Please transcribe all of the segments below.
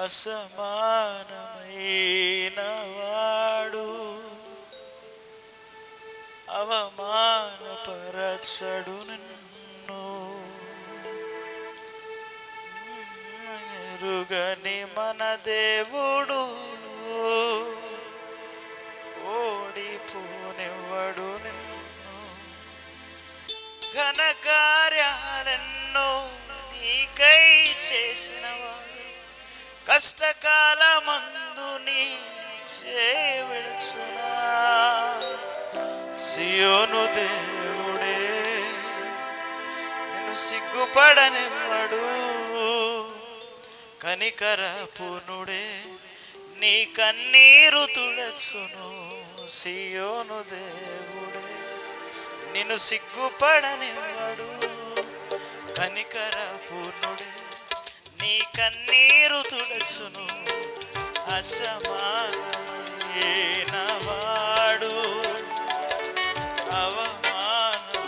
అసమానమైన వాడు, అవమానపరచడు నిన్ను. ఎరుగని మన దేవుడు ఓడిపోనివ్వడు నిన్ను. ఘనకార్యాలెన్నో నీకై చేసినవాడు, కష్టకాలమందు నీ చేవిడుచునా. సియోను దేవుడే నిన్ను సిగ్గుపడనివ్వడు, కనికరపూర్ణుడే నీ కన్నీరు తుడచును. సియోను దేవుడే నిన్ను సిగ్గుపడనివ్వడు, కనికరపూర్ణుడే నీ కన్నీరు తుడచును. అసమానమైన వాడు, అవమానపరచడు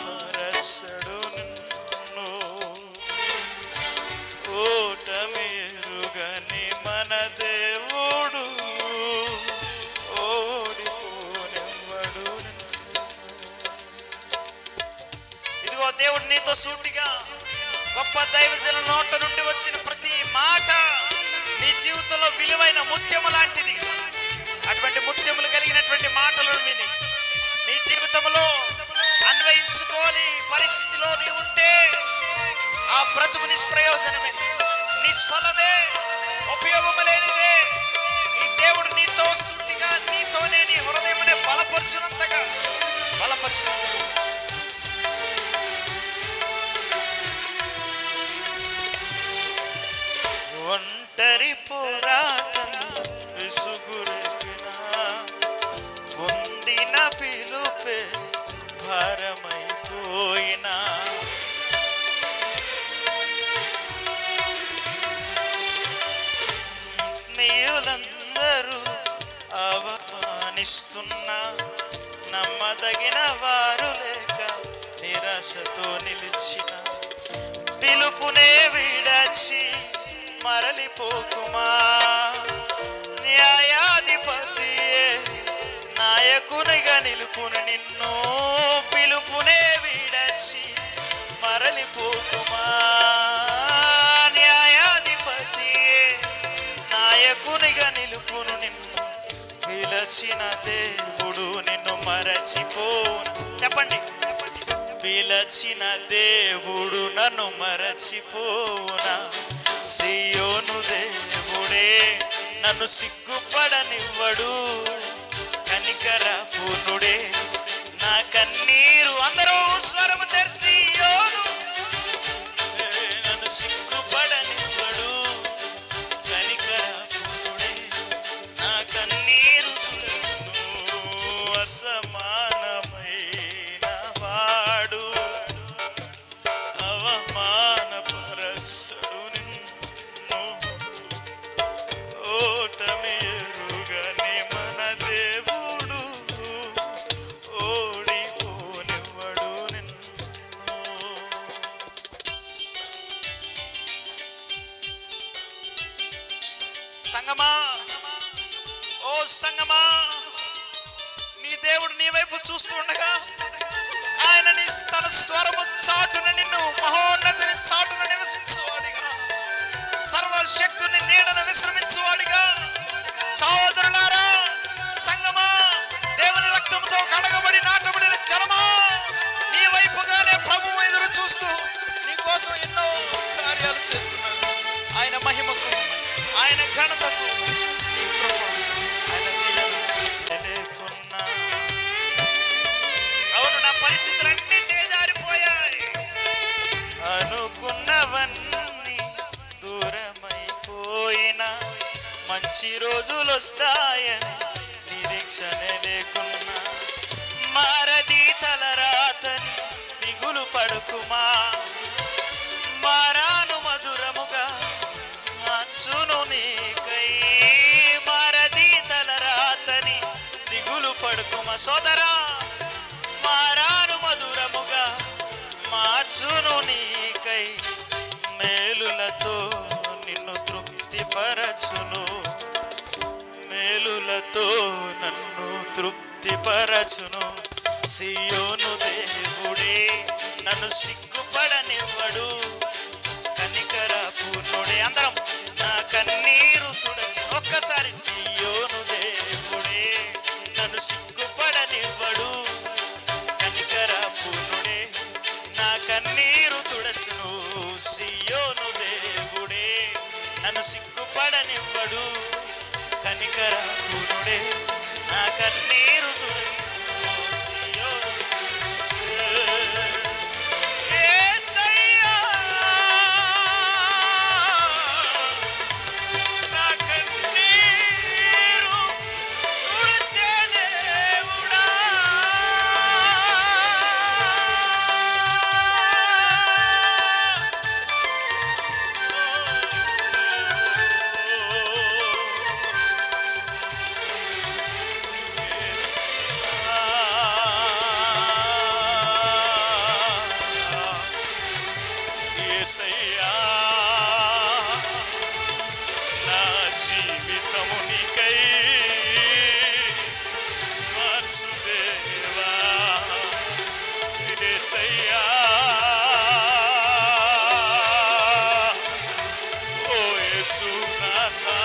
నిన్ను. ఓటమిరుగని మన దేవుడు ఓడిపోనివ్వడు. ఇదిగో దేవుడు నీతో సూటిగా గొప్ప దైవజనుల నోట నుండి వచ్చిన ప్రతి మాట నీ జీవితంలో విలువైన ముత్యము లాంటిది. అటువంటి ముత్యములు కలిగినటువంటి మాటలను విని నీ జీవితంలో అన్వయించుకోని పరిస్థితిలో నీ ఉంటే ఆ బ్రతుకు నిష్ప్రయోజనమే, నిష్ఫలమే, ఉపయోగము లేనిదే. ఈ దేవుడు నీతో సూటిగా నీతోనే నీ హృదయమునే బలపరచునంతగా బలపరచు. ఒంటరి పోరాటం విసుగురెగినా, పొందిన పిలుపే భారమైపోయినా, నీవులందరూ అవమానిస్తున్నా, నమ్మదగిన వారు లేక నిరాశతో నిలిచిన, పిలుపునే విడచి మరలిపోకుమా. న్యాయాధిపతియే నాయకునిగా నిలుపుని నిన్ను, పిలుపునే విడచి మరలిపోకుమా. న్యాయాధిపతియే నాయకునిగా నిలుపును నిన్ను, పిలచిన దేవుడు నిన్ను మరచిపోను. చెప్పండి, పిలచిన దేవుడు నన్ను మరచిపోనా. సియోను దేవుడే నన్ను సిగ్గుపడనివ్వడు, కనికరపూర్ణుడే నా కన్నీరు. అందరూ స్వరము తెరిచి నన్ను సిగ్గుపడనివ్వడు, కనికరపూర్ణుడే నా కన్నీరు తుడచును. అసమానమైన వాడు, అవమానపరచడు నిన్ను. ఓటమి ఎరుగని మన దేవుడు ఓడిపోనివ్వడు నిన్ను. సంగమా, ఓ సంగమా, నీ దేవుడు నీ వైపు చూస్తూ ఉండగా ఆయన నీ తన స్వరము చాటున నిన్ను మహోన్నతిని చాటున నివసించువాడిగా, సర్వశక్తుని నీడన విశ్రమించువాడిగా. సహోదరులారా, సంగమా, దేవుని రక్తంతో కడగబడి నాటబడిన జనమా, నీ వైపుగానే ప్రభువు ఎదురు చూస్తూ నీ కోసం ఎన్నో కార్యాలు చేస్తున్నాడు. ఆయన మహిమకు, ఆయన ఘనతకు, ఆయన లేకున్నా. అవును, నా పరిస్థితులన్నీ చేజారిపోయాయి, అనుకున్నవన్నీ దూరమైపోయినా, మంచి రోజులు వస్తాయని నిరీక్షణ లేకున్నా. మారది తలరాతని దిగులు పడుకుమా, మారాను మధురముగా మార్చును నీకై. మారది తలరాతని దిగులు పడుకుమా సోదరా, మారాను మధురముగా మార్చును నీకై. మేలులతో నిన్ను తృప్తిపరచు తృప్తిపరచును, మేలులతో నన్ను తృప్తిపరచును. సియోను దేవుడే నన్ను సిగ్గుపడనివ్వడు, కనికర పూర్ణుడే. అందరం నా కన్నీరు తుడచును. ఒక్కసారి సియోను దేవుడే నన్ను సిగ్గుపడనివ్వడు, కనికర పూర్ణుడే నా కన్నీరు తుడచును. సియోను దేవుడే నన్ను సిగ్గుపడనివ్వడు, కనికర పూర్ణుడే నా కన్నీరు తుడచును. సియోను యేసయ్యా నా కన్నీరు తుడిచే దేవుడా. యేసయ్యా నా జీవితము నీకై మార్చు దేవా. యేసయ్యా ఓ యేసునాథా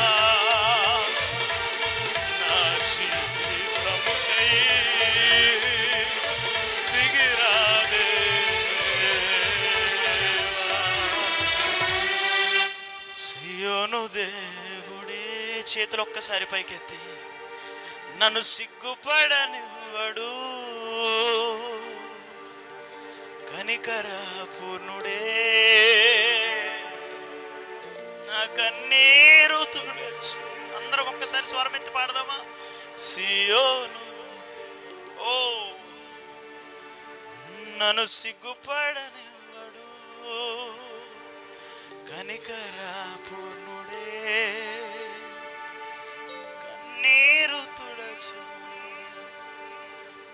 నా జీవితముకై దిగిరాదే. సియోను దేవుడే చేతులు ఒక్కసారి పైకెత్తి నన్ను సిగ్గుపడనివ్వడు, కనికర పూర్ణుడే నా కన్నీరు తుడచు. అందరం ఒక్కసారి స్వరం ఎత్తి పాడదామా? సియోను ఓ నన్ను సిగ్గుపడనివ్వడు, కనికర పూర్ణుడే కన్నీరు తుడచు.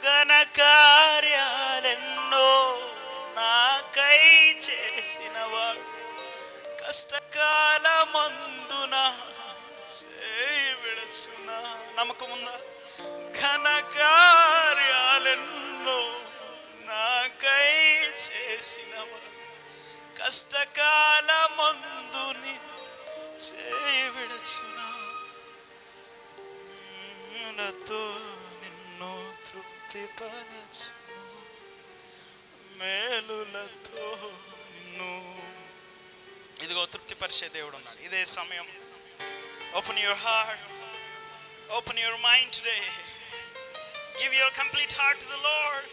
ఘన కార్యాలెన్నో నాకై చేసినవాడు, కష్టకాలమందున చేయి విడచునా. నమ్మకం ఉందా? ఘన కార్యాలెన్నో నాకై చేసినవాడు, కష్టకాలమందుని చేయి విడచునా. మేలులతో నిన్ను తృప్తిపరచును, మేలులతో నిన్ను. ఇదిగో తృప్తిపరిచే దేవుడు ఉన్నాడు. ఇదే సమయం. Open your heart, open your mind today. Give your complete heart to the lord.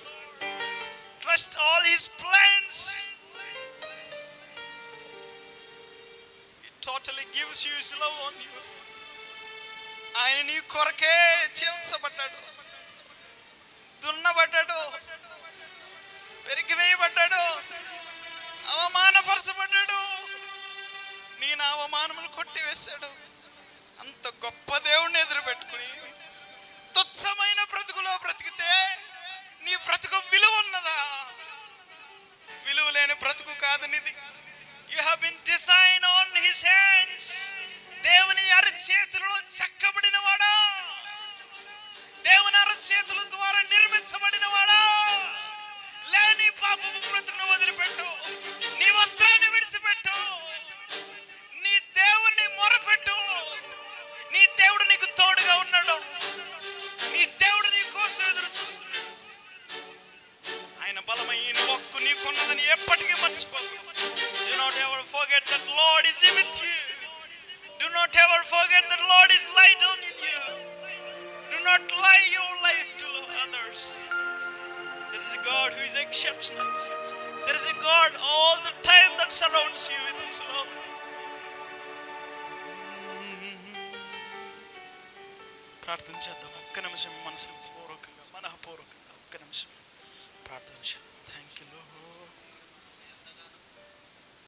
Trust all his plans. Totally gives you his love on you. ఆయన నీ కొరకే చేల్చబడ్డాడు, దున్నబడ్డాడు, పెరిగివేయబడ్డాడు, అవమానపరచబడ్డాడు, నీ నా అవమానములు కొట్టివేశాడు. అంత గొప్ప దేవుణ్ణి ఎదురు పెట్టుకుని తుచ్చమైన బ్రతుకులో బ్రతికితే నీ బ్రతుకు విలువ ఉన్నదా? విలువ లేని బ్రతుకు కాదు నీది. You have been designed on his hands. దేవుని అరచేతులలో చెక్కబడిన వాడా, దేవుని అరచేతుల ద్వారా నిర్మించబడిన వాడా. లేని పాపపు బ్రతుకును వదిలిపెట్టు, నీ వస్త్రాన్ని విడిచిపెట్టు, నీ దేవుని మొరపెట్టు. నీ దేవుడు నీకు తోడుగా ఉన్నాడు, నీ దేవుడు నీ కోసం ఎదురు చూస్తున్నాడు. ఆయన బలమైన వాక్కు నీకున్నదని ఎప్పటికీ మర్చిపోకు. Do not ever forget that Lord is with you. Do not ever forget that Lord is light on you. Do not lie your life to others. There is a God who is exceptional. There is a God all the time that surrounds you with his love. ప్రార్థన చేద్దాం. ఒక్క నిమిషం మనసు పూర్వకంగా, మనఃపూర్వకంగా ఒక్క నిమిషం ప్రార్థన చేద్దాం. Thank you lord.